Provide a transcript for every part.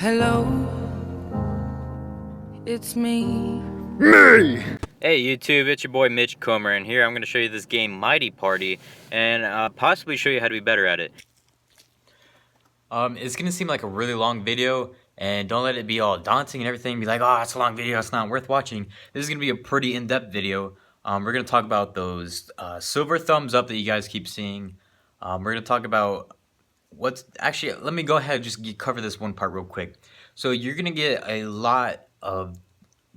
Hello, it's me. Me! Hey YouTube, it's your boy Mitch Comer, and here I'm going to show you this game Mighty Party, and possibly show you how to be better at it. It's gonna seem like a really long video, and don't let it be all daunting and everything. Be like, oh, it's a long video, it's not worth watching. This is gonna be a pretty in-depth video. We're gonna talk about those silver thumbs up that you guys keep seeing. We're gonna talk about what's actually. Let me go ahead and just cover this one part real quick. So you're gonna get a lot of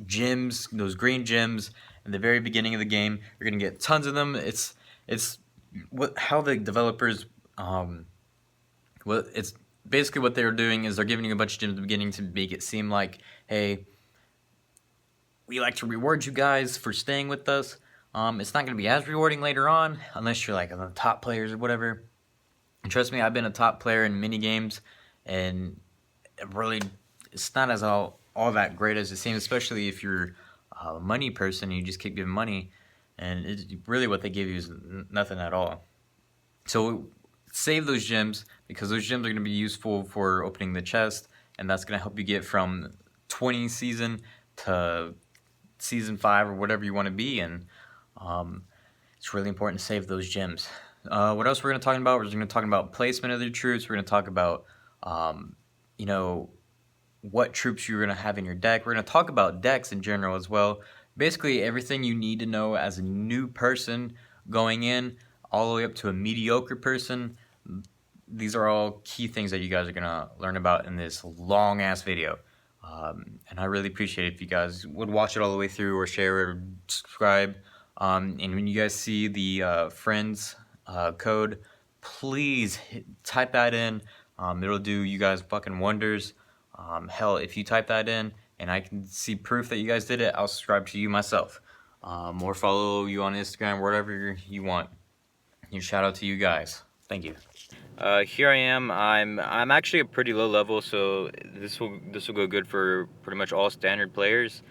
gems, those green gems, in the very beginning of the game. You're gonna get tons of them. It's how the developers it's basically what they're doing is they're giving you a bunch of gems at the beginning to make it seem like, hey, we like to reward you guys for staying with us. It's not going to be as rewarding later on unless you're like one of the top players or whatever. And trust me, I've been a top player in mini games, and it's not as all that great as it seems, especially if you're a money person and you just keep giving money, and it's really what they give you is nothing at all. So save those gems, because those gems are going to be useful for opening the chest, and that's going to help you get from 20 season to season 5 or whatever you want to be. And it's really important to save those gems. What else we're going to talk about? We're going to talk about placement of the troops. We're going to talk about what troops you're going to have in your deck. We're going to talk about decks in general as well. Basically everything you need to know as a new person going in, all the way up to a mediocre person. These are all key things that you guys are going to learn about in this long-ass video. And I really appreciate it if you guys would watch it all the way through, or share or subscribe. And when you guys see the friends code, please type that in. It'll do you guys fucking wonders. Hell, if you type that in and I can see proof that you guys did it, I'll subscribe to you myself. Or follow you on Instagram, whatever you want. Shout out to you guys. Thank you. Here I am. I'm actually a pretty low level, so this will go good for pretty much all standard players.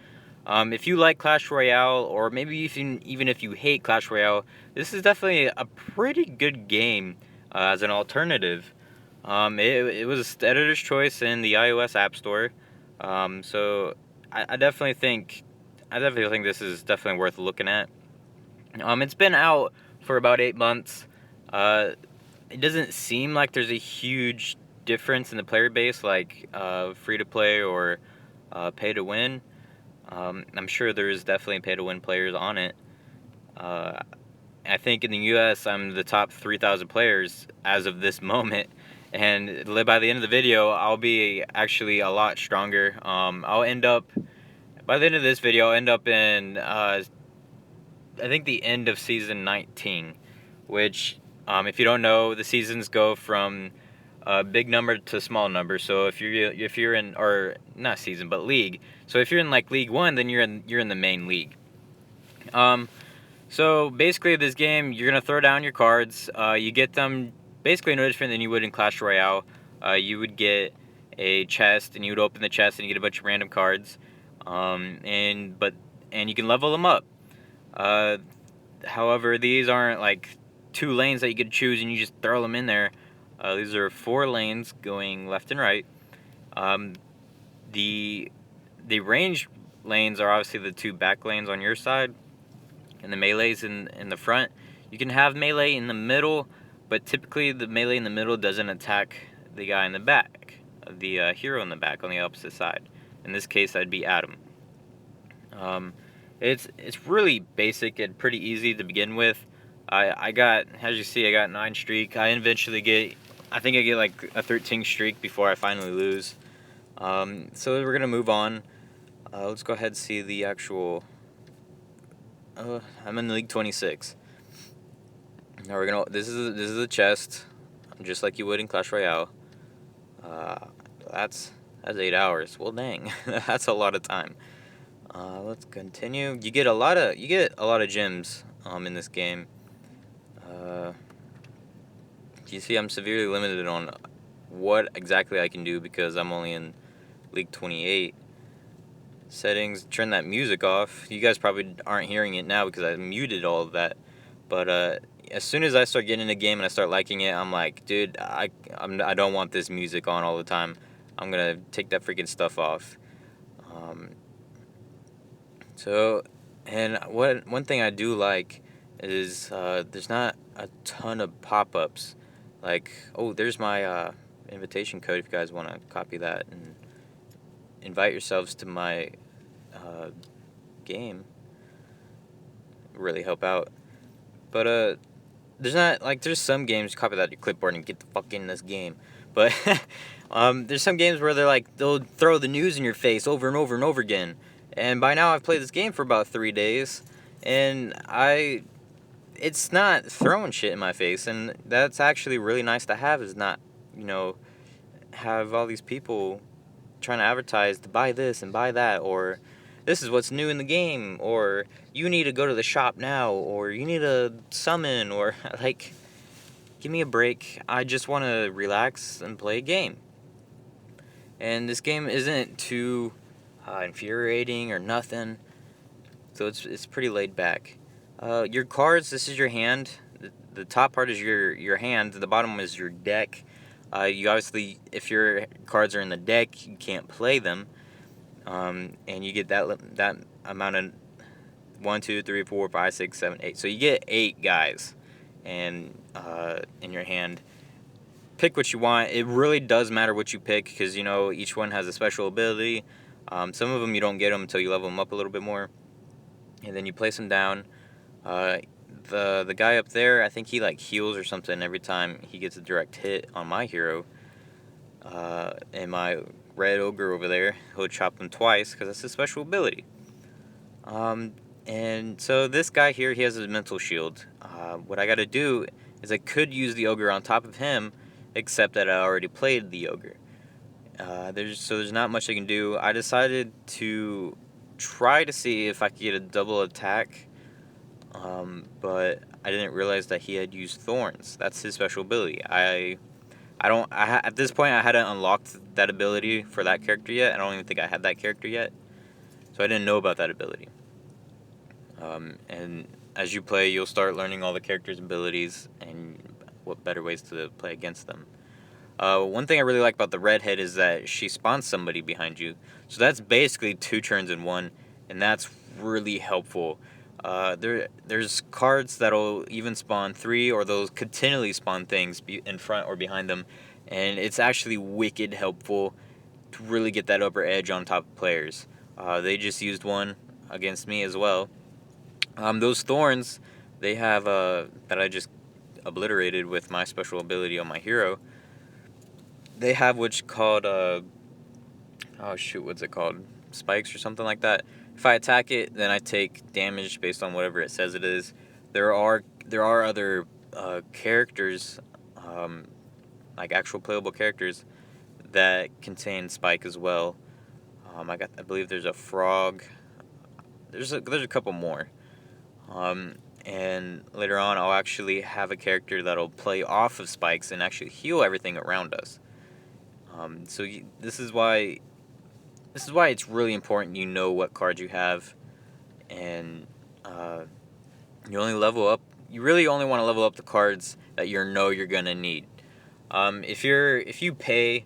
If you like Clash Royale, or maybe even if you hate Clash Royale, this is definitely a pretty good game as an alternative. It was the editor's choice in the iOS App Store, so I definitely think this is definitely worth looking at. It's been out for about 8 months. It doesn't seem like there's a huge difference in the player base, like free to play or pay to win. I'm sure there's definitely pay to win players on it. I think in the US I'm the top 3,000 players as of this moment, and by the end of the video I'll be actually a lot stronger. I'll end up, by the end of this video, I'll end up in I think the end of season 19, which if you don't know, the seasons go from big number to small number. So if you're in, or not season but league, so if you're in like League 1, then you're in the main league. So basically this game, you're gonna throw down your cards. You get them basically no different than you would in Clash Royale. You would get a chest, and you would open the chest and you get a bunch of random cards, and you can level them up. However, these aren't like 2 lanes that you could choose and you just throw them in there. These are 4 lanes going left and right. The range lanes are obviously the 2 back lanes on your side, and the melee's in the front. You can have melee in the middle, but typically the melee in the middle doesn't attack the guy in the back, the hero in the back on the opposite side. In this case, that'd be Adam. It's really basic and pretty easy to begin with. I got, as you see, I got 9 streak. I think I get like a 13 streak before I finally lose. So we're gonna move on. Let's go ahead and see the actual. I'm in League 26. Now we're gonna. This is a chest, just like you would in Clash Royale. That's 8 hours. Well, dang, that's a lot of time. Let's continue. You get a lot of gems in this game. You see, I'm severely limited on what exactly I can do because I'm only in League 28. Settings, turn that music off. You guys probably aren't hearing it now because I muted all of that. But as soon as I start getting in a game and I start liking it, I'm like, dude, I don't want this music on all the time. I'm gonna take that freaking stuff off. Um, so, and one thing I do like is there's not a ton of pop-ups. Like, oh, there's my invitation code if you guys want to copy that and invite yourselves to my uh, game. Really help out. But there's not like there's some games copy that to your clipboard and get the fuck in this game. But there's some games where they'll throw the news in your face over and over and over again. And by now I've played this game for about 3 days, and it's not throwing shit in my face, and that's actually really nice to have. Is not you know have all these people trying to advertise to buy this and buy that, or this is what's new in the game, or you need to go to the shop now, or you need to summon, or like, give me a break. I just want to relax and play a game. And this game isn't too infuriating or nothing, so it's pretty laid back. Your cards, this is your hand. The top part is your hand, the bottom is your deck. You obviously, if your cards are in the deck, you can't play them. And you get that amount of 1, 2, 3, 4, 5, 6, 7, 8. So you get 8 guys, and in your hand. Pick what you want. It really does matter what you pick because each one has a special ability. Some of them you don't get them until you level them up a little bit more, and then you place them down. The guy up there, I think he heals or something every time he gets a direct hit on my hero. And my red ogre over there, he'll chop him twice because that's his special ability. And so this guy here, he has a mental shield. What I got to do is I could use the ogre on top of him, except that I already played the ogre. There's not much I can do. I decided to try to see if I could get a double attack, but I didn't realize that he had used thorns. That's his special ability. At this point, I hadn't unlocked that ability for that character yet. I don't even think I had that character yet, so I didn't know about that ability. And as you play, you'll start learning all the characters' abilities and what better ways to play against them. One thing I really like about the redhead is that she spawns somebody behind you, so that's basically 2 turns in one, and that's really helpful. There's cards that'll even spawn 3, or they'll continually spawn things in front or behind them, and it's actually wicked helpful to really get that upper edge on top of players. They just used one against me as well. Those thorns, they have that I just obliterated with my special ability on my hero. They have what's called what's it called? Spikes or something like that. If I attack it, then I take damage based on whatever it says it is. There are other characters, like actual playable characters, that contain spike as well. I believe there's a frog. There's a couple more. And later on, I'll actually have a character that'll play off of spikes and actually heal everything around us. This is why it's really important you know what cards you have, and you only level up. You really only want to level up the cards that you're gonna need. If you pay,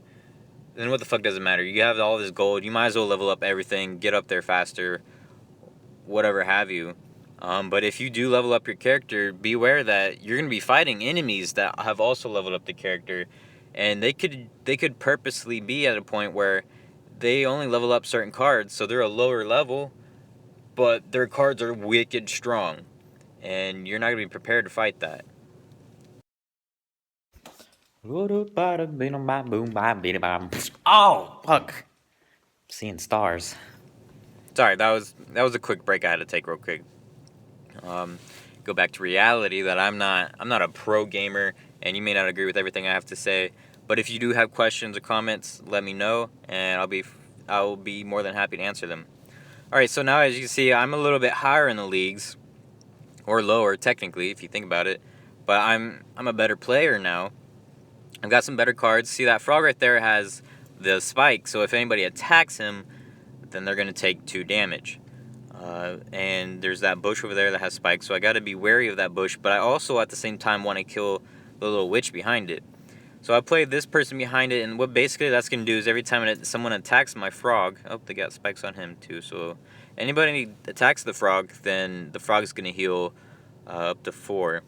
then what the fuck does it matter? You have all this gold. You might as well level up everything, get up there faster, whatever have you. But if you do level up your character, be aware that you're gonna be fighting enemies that have also leveled up the character, and they could purposely be at a point where they only level up certain cards, so they're a lower level, but their cards are wicked strong, and you're not gonna be prepared to fight that. Oh, fuck. Seeing stars. Sorry, that was a quick break I had to take real quick. Go back to reality that I'm not a pro gamer, and you may not agree with everything I have to say. But if you do have questions or comments, let me know, and I'll be more than happy to answer them. All right, so now as you can see, I'm a little bit higher in the leagues, or lower technically if you think about it. But I'm a better player now. I've got some better cards. See, that frog right there has the spike, so if anybody attacks him, then they're gonna take 2 damage. And there's that bush over there that has spikes, so I got to be wary of that bush. But I also at the same time want to kill the little witch behind it. So I played this person behind it, and what basically that's going to do is every time someone attacks my frog, oh, they got spikes on him too, so anybody attacks the frog, then the frog is going to heal up to 4.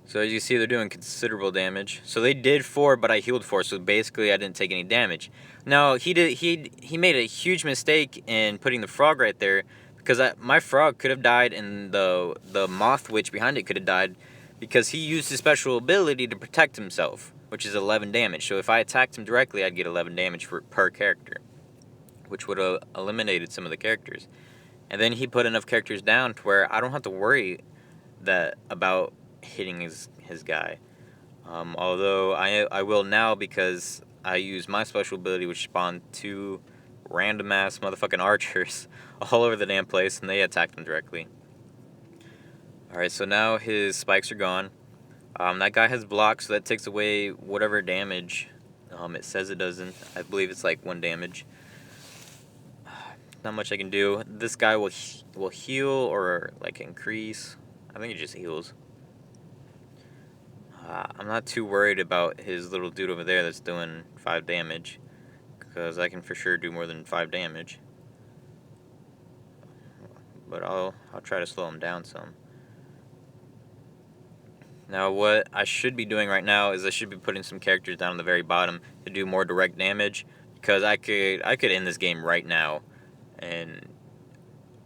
So as you see, they're doing considerable damage. So they did 4, but I healed 4, so basically I didn't take any damage. Now, he made a huge mistake in putting the frog right there, because my frog could have died, and the moth witch behind it could have died, because he used his special ability to protect himself, which is 11 damage. So if I attacked him directly, I'd get 11 damage per character, which would have eliminated some of the characters. And then he put enough characters down to where I don't have to worry about hitting his guy. Although I will now, because I use my special ability, which spawned 2 random ass motherfucking archers all over the damn place, and they attacked him directly. Alright, so now his spikes are gone. That guy has blocks, so that takes away whatever damage it says it doesn't. I believe it's like 1 damage. Not much I can do. This guy will heal or like increase. I think it just heals. I'm not too worried about his little dude over there that's doing 5 damage, because I can for sure do more than 5 damage. But I'll try to slow him down some. Now what I should be doing right now is I should be putting some characters down on the very bottom to do more direct damage, because I could end this game right now, and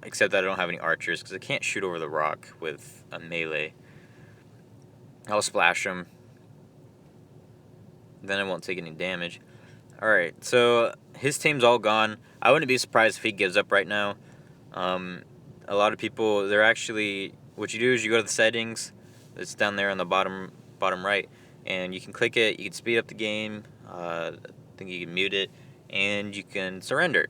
except that I don't have any archers, because I can't shoot over the rock with a melee. I'll splash him, then I won't take any damage. Alright, so his team's all gone. I wouldn't be surprised if he gives up right now. A lot of people, they're actually, what you do is you go to the settings, it's down there on the bottom right, and you can click it, you can speed up the game, I think you can mute it, and you can surrender.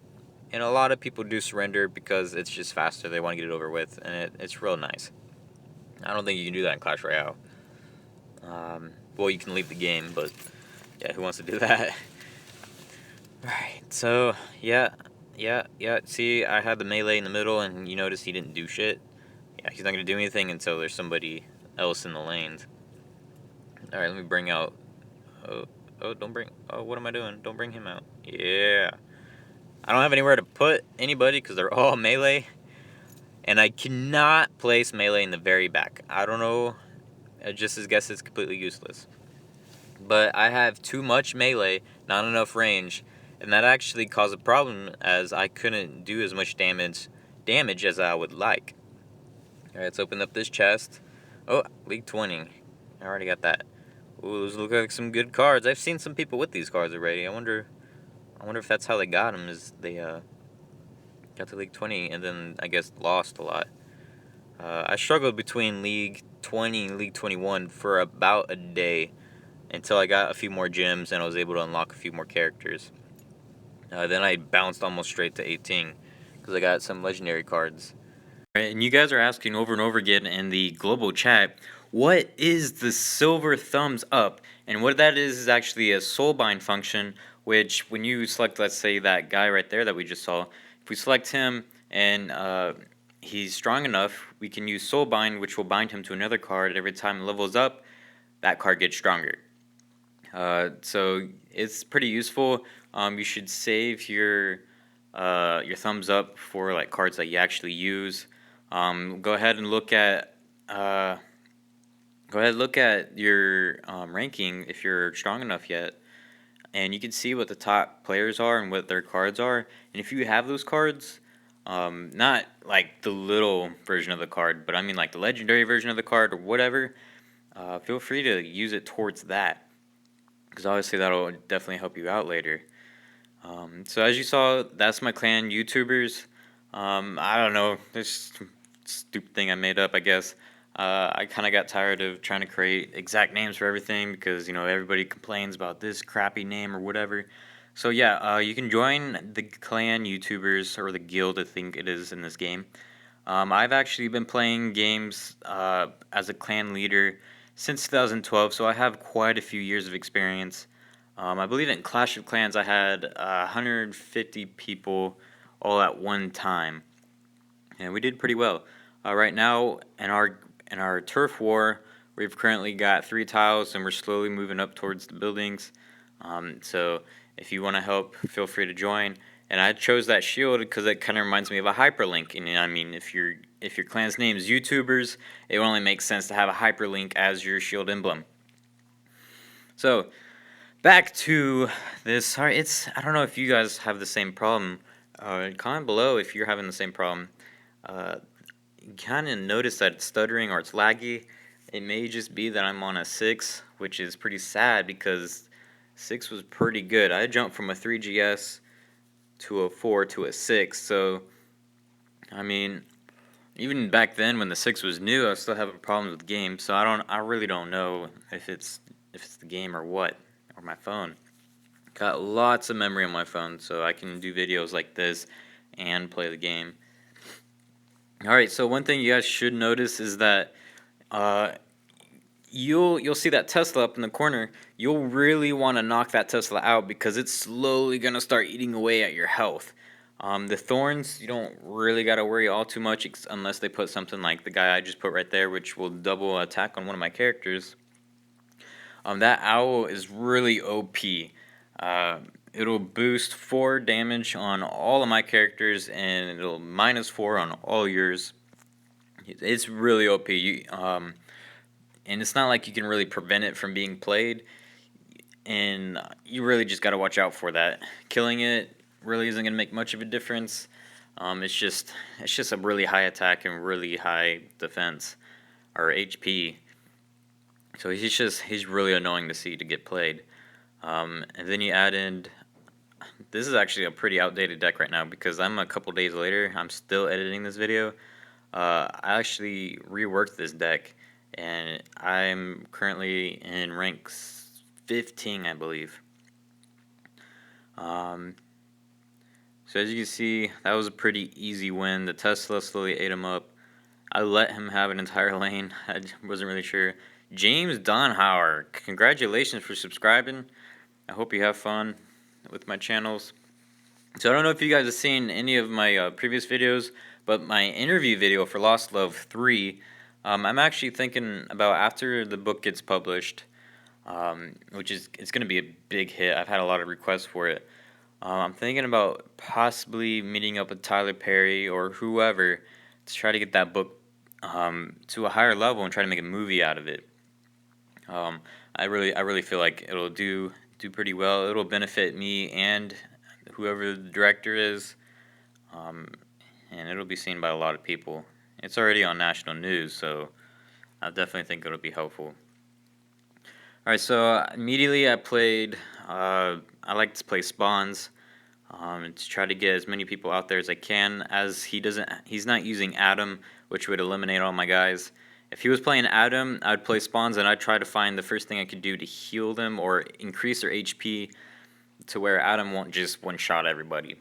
And a lot of people do surrender because it's just faster, they want to get it over with, and it's real nice. I don't think you can do that in Clash Royale. Well, you can leave the game, but yeah, who wants to do that? Alright, so, yeah, see, I had the melee in the middle, and you notice he didn't do shit. Yeah, he's not going to do anything until there's somebody else in the lanes. Alright, let me bring out, what am I doing? Don't bring him out. Yeah. I don't have anywhere to put anybody, because they're all melee, and I cannot place melee in the very back. I don't know, I just guess it's completely useless. But I have too much melee, not enough range, and that actually caused a problem, as I couldn't do as much damage as I would like. Alright, let's open up this chest. Oh, League 20. I already got that. Ooh, those look like some good cards. I've seen some people with these cards already. I wonder if that's how they got them, is they got to League 20 and then I guess lost a lot. I struggled between League 20 and League 21 for about a day, until I got a few more gems and I was able to unlock a few more characters. Then I bounced almost straight to 18 because I got some legendary cards. And you guys are asking over and over again in the global chat, what is the silver thumbs up? And what that is actually a soulbind function, which when you select, let's say, that guy right there that we just saw, if we select him and he's strong enough, we can use soulbind, which will bind him to another card. Every time it levels up, that card gets stronger. So it's pretty useful. You should save your thumbs up for like cards that you actually use. Go ahead and look at your ranking if you're strong enough yet, and you can see what the top players are and what their cards are. And if you have those cards, not like the little version of the card, but I mean like the legendary version of the card or whatever, feel free to use it towards that, because obviously that'll definitely help you out later. So as you saw, that's my clan YouTubers. I don't know, this stupid thing I made up, I guess. I kind of got tired of trying to create exact names for everything, because, you know, everybody complains about this crappy name or whatever. So yeah, you can join the clan YouTubers, or the guild I think it is in this game. I've actually been playing games as a clan leader since 2012, so I have quite a few years of experience. I believe in Clash of Clans I had 150 people all at one time, and we did pretty well. Right now in our turf war, We've currently got 3 tiles, and we're slowly moving up towards the buildings. So if you want to help, feel free to join. And I chose that shield because it kind of reminds me of a hyperlink. And I mean, if your clan's name is YouTubers, it only makes sense to have a hyperlink as your shield emblem. So back to this. Sorry, I don't know if you guys have the same problem. Comment below if you're having the same problem. You kind of notice that it's stuttering or it's laggy. It may just be that I'm on a 6, which is pretty sad because 6 was pretty good. I jumped from a 3GS to a 4 to a 6, so I mean, even back then when the 6 was new, I was still having problems with the game. So I really don't know if it's the game or what, or my phone. Got lots of memory on my phone, so I can do videos like this and play the game. Alright, so one thing you guys should notice is that you'll see that Tesla up in the corner. You'll really want to knock that Tesla out because it's slowly going to start eating away at your health. The thorns, you don't really got to worry all too much unless they put something like the guy I just put right there, which will double attack on one of my characters. That owl is really OP. It'll boost 4 damage on all of my characters, and it'll -4 on all yours. It's really OP. And it's not like you can really prevent it from being played, and you really just got to watch out for that. Killing it really isn't going to make much of a difference. It's just a really high attack and really high defense, or HP. So he's really annoying to see to get played. And then you add in, this is actually a pretty outdated deck right now because I'm a couple days later. I'm still editing this video. I actually reworked this deck, and I'm currently in rank 15, I believe. So as you can see, that was a pretty easy win. The Tesla slowly ate him up. I let him have an entire lane. I wasn't really sure. James Donhauer, congratulations for subscribing. I hope you have fun with my channels. So I don't know if you guys have seen any of my previous videos, but my interview video for Lost Love 3, I'm actually thinking about after the book gets published, it's going to be a big hit. I've had a lot of requests for it. I'm thinking about possibly meeting up with Tyler Perry or whoever to try to get that book to a higher level and try to make a movie out of it. I really feel like it'll do pretty well. It'll benefit me and whoever the director is, and it'll be seen by a lot of people. It's already on national news, so I definitely think it'll be helpful. Alright, so immediately I played, I like to play spawns, to try to get as many people out there as I can, as he's not using Adam, which would eliminate all my guys. If he was playing Adam, I'd play spawns and I'd try to find the first thing I could do to heal them or increase their HP to where Adam won't just one-shot everybody,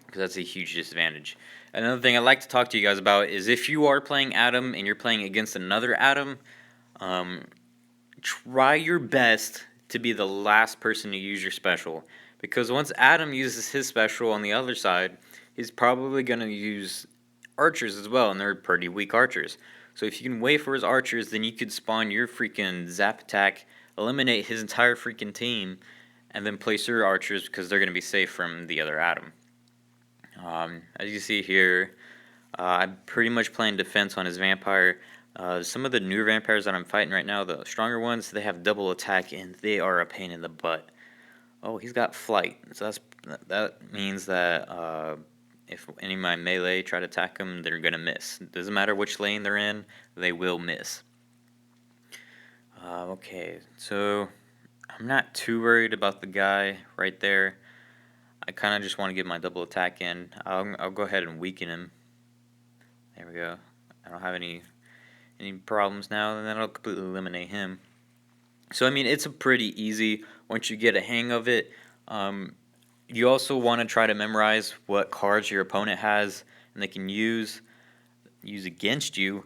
because that's a huge disadvantage. Another thing I'd like to talk to you guys about is if you are playing Adam and you're playing against another Adam, try your best to be the last person to use your special, because once Adam uses his special on the other side, he's probably going to use archers as well, and they're pretty weak archers. So if you can wait for his archers, then you could spawn your freaking zap attack, eliminate his entire freaking team, and then place your archers because they're going to be safe from the other Adam. As you see here, I'm pretty much playing defense on his vampire. Some of the newer vampires that I'm fighting right now, the stronger ones, they have double attack and they are a pain in the butt. Oh, he's got flight, so that means that if any of my melee try to attack him, they're gonna miss. It doesn't matter which lane they're in, they will miss. Okay, so I'm not too worried about the guy right there. I kind of just want to get my double attack in. I'll go ahead and weaken him. There we go. I don't have any problems now, and then I'll completely eliminate him. So I mean, it's a pretty easy once you get a hang of it. You also want to try to memorize what cards your opponent has and they can use against you,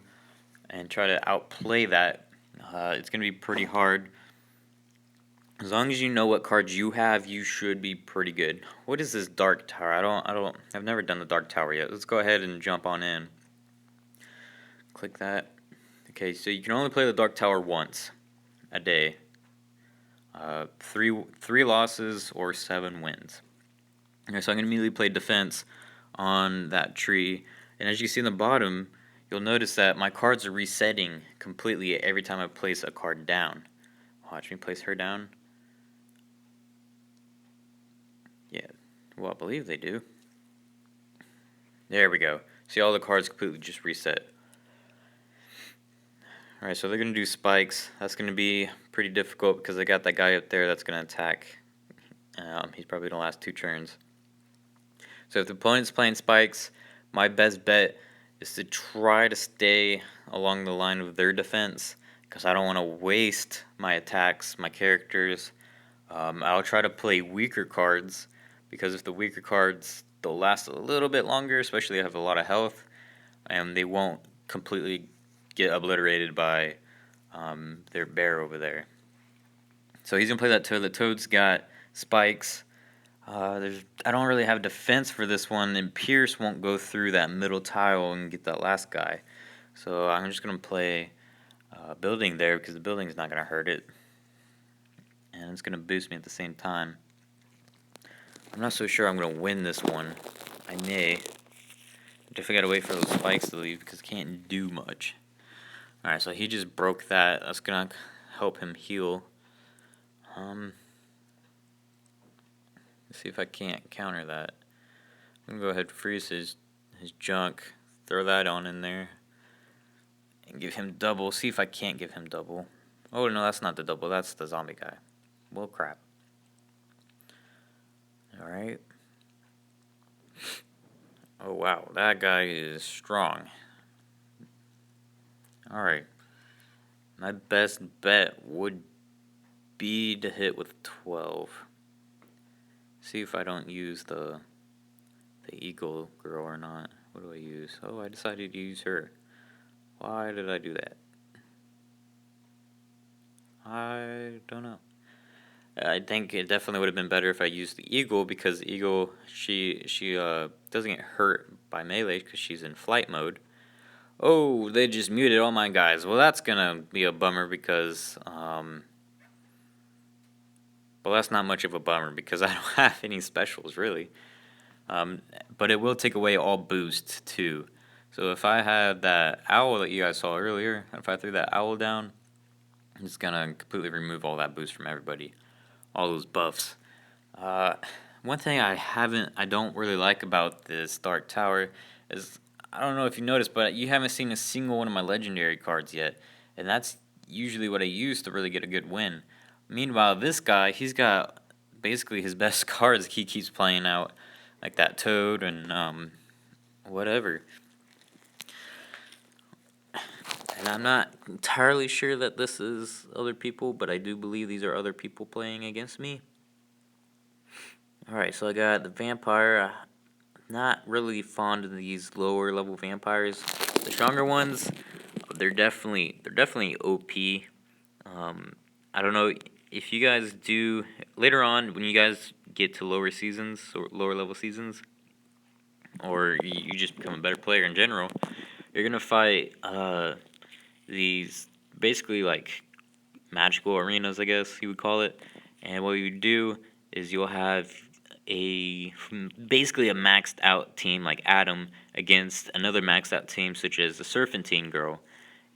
and try to outplay that. It's gonna be pretty hard. As long as you know what cards you have, you should be pretty good. What is this Dark Tower? I've never done the Dark Tower yet. Let's go ahead and jump on in. Click that. Okay, so you can only play the Dark Tower once a day. Three losses or 7 wins. Okay, so I'm gonna immediately play defense on that tree, and as you see in the bottom, you'll notice that my cards are resetting completely every time I place a card down. Watch me place her down. Yeah, well, I believe they do. There we go. See, all the cards completely just reset. Alright, so they're going to do spikes. That's going to be pretty difficult because they got that guy up there that's going to attack. He's probably going to last 2 turns. So if the opponent's playing spikes, my best bet is to try to stay along the line of their defense because I don't want to waste my attacks, my characters. I'll try to play weaker cards because if the weaker cards, they'll last a little bit longer, especially if they have a lot of health, and they won't completely get obliterated by their bear over there. So he's going to play that Toad. The Toad's got spikes. I don't really have defense for this one, and Pierce won't go through that middle tile and get that last guy. So I'm just going to play building there because the building's not going to hurt it. And it's going to boost me at the same time. I'm not so sure I'm going to win this one. I may. Definitely got to wait for those spikes to leave because I can't do much. Alright, so he just broke that. That's going to help him heal. Let's see if I can't counter that. I'm going to go ahead and freeze his junk. Throw that on in there. And give him double. See if I can't give him double. Oh, no, that's not the double. That's the zombie guy. Well, crap. Alright. Oh, wow. That guy is strong. Alright. My best bet would be to hit with 12. See if I don't use the eagle girl or not. What do I use? Oh, I decided to use her. Why did I do that? I don't know. I think it definitely would have been better if I used the eagle because the eagle, she doesn't get hurt by melee because she's in flight mode. Oh, they just muted all my guys. Well, that's gonna be a bummer because well, that's not much of a bummer because I don't have any specials really. But it will take away all boost too. So if I had that owl that you guys saw earlier, if I threw that owl down, it's gonna completely remove all that boost from everybody. All those buffs. One thing I don't really like about this Dark Tower is, I don't know if you noticed, but you haven't seen a single one of my legendary cards yet, and that's usually what I use to really get a good win. Meanwhile, this guy, he's got basically his best cards he keeps playing out, like that Toad and whatever. And I'm not entirely sure that this is other people, but I do believe these are other people playing against me. Alright, so I got the vampire. Not really fond of these lower level vampires. The stronger ones, they're definitely OP. I don't know if you guys do later on when you guys get to lower seasons or lower level seasons, or you just become a better player in general. You're gonna fight these basically like magical arenas, I guess you would call it. And what you do is you'll have basically a maxed out team like Adam against another maxed out team such as the Serpentine girl,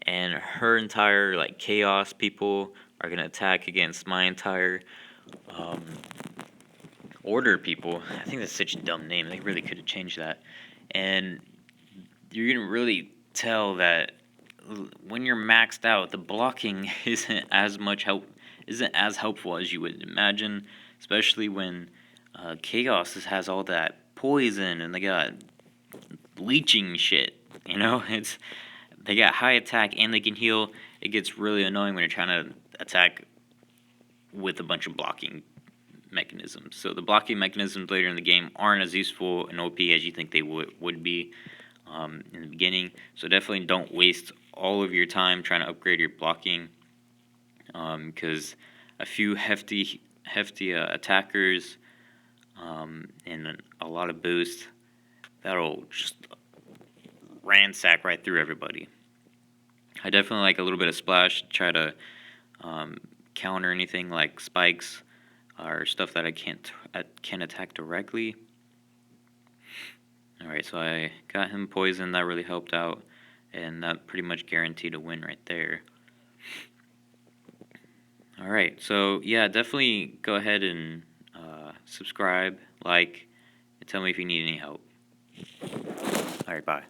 and her entire like chaos people are gonna attack against my entire order people. I think that's such a dumb name. They really could have changed that. And you're gonna really tell that when you're maxed out, the blocking isn't as helpful as you would imagine, especially when Chaos has all that poison and they got leeching shit. You know, they got high attack and they can heal. It gets really annoying when you're trying to attack with a bunch of blocking mechanisms. So the blocking mechanisms later in the game aren't as useful and OP as you think they would be in the beginning. So definitely don't waste all of your time trying to upgrade your blocking, because a few hefty attackers and a lot of boost, that'll just ransack right through everybody. I definitely like a little bit of splash to try to counter anything like spikes or stuff that I can't attack directly. Alright, so I got him poisoned. That really helped out, and that pretty much guaranteed a win right there. Alright, so yeah, definitely go ahead and subscribe, like, and tell me if you need any help. Alright, bye.